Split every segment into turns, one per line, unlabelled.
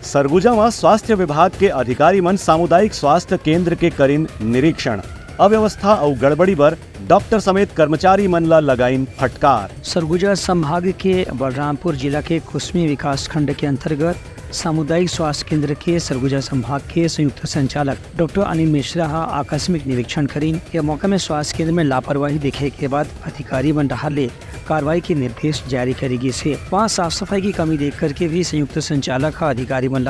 सरगुजा में स्वास्थ्य विभाग के अधिकारी मन सामुदायिक स्वास्थ्य केंद्र के करीन निरीक्षण। अव्यवस्था और गड़बड़ी पर डॉक्टर समेत कर्मचारी मन ला लगाइन फटकार।
सरगुजा संभाग के बलरामपुर जिला के कुसमी विकास खंड के अंतर्गत सामुदायिक स्वास्थ्य केंद्र के सरगुजा संभाग के संयुक्त संचालक डॉक्टर अनिल मिश्रा आकस्मिक निरीक्षण करीन। यह मौका में स्वास्थ्य केंद्र में लापरवाही देखे के बाद अधिकारी बन रहा कार्रवाई के निर्देश जारी करेगी से वहाँ साफ सफाई की कमी देख करके भी संयुक्त संचालक अधिकारी बन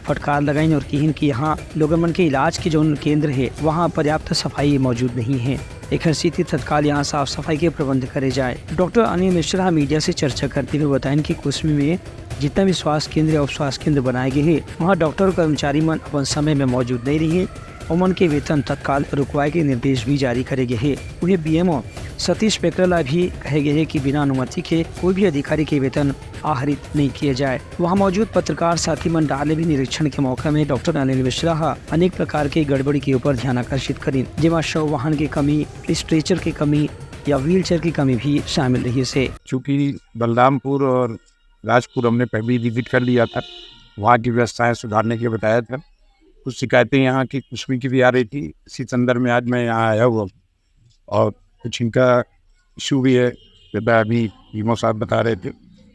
फटकार लगाई और कहिन कि यहाँ लोगों मन के इलाज के जो केंद्र है वहाँ पर्याप्त सफाई मौजूद नहीं है। एक स्थिति तत्काल यहाँ साफ सफाई के प्रबंध करे जाए। डॉक्टर अनिल मिश्रा मीडिया से चर्चा करते हुए बताएं कि कुसमी में जितना भी स्वास्थ्य केंद्र और स्वास्थ्य केंद्र बनाए गए हैं वहाँ डॉक्टर और कर्मचारी मन अपन समय में मौजूद नहीं रही और मन के वेतन तत्काल रुकवाए के निर्देश भी जारी करे गए हैं। उन्हें बीएमओ सतीश पेकरला भी कहे गए हैं कि बिना अनुमति के कोई भी अधिकारी के वेतन आहरित नहीं किए जाए। वहां मौजूद पत्रकार साथी मन डाले भी निरीक्षण के मौके में डॉक्टर अनिल मिश्रा अनेक प्रकार के गड़बड़ी के ऊपर ध्यान आकर्षित करें, जिसमें शव वाहन की कमी, स्ट्रेचर की कमी या व्हील चेयर की कमी भी शामिल रही से।
चूँकि बलरामपुर और राजपुर हमने पहले विजिट कर लिया था, वहाँ की व्यवस्थाएं सुधारने के बताया था। कुछ शिकायतें यहाँ की कुसमी की भी आ रही थी। इसी संदर्भ में आज मैं यहाँ आया हुआ और कुछ इनका इशू भी है, जैसा अभी ईमो साहब बता रहे थे,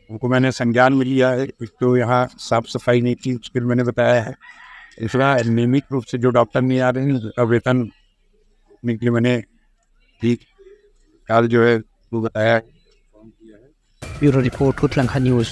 उनको मैंने संज्ञान में लिया है। एक तो यहाँ साफ सफाई नहीं थी, उसके लिए मैंने बताया है। दूसरा नियमित रूप से जो डॉक्टर नहीं आ रहे हैं उसका वेतन के लिए मैंने ठीक ख्याल जो है वो बताया है।
Bureau report Uttarakhand news.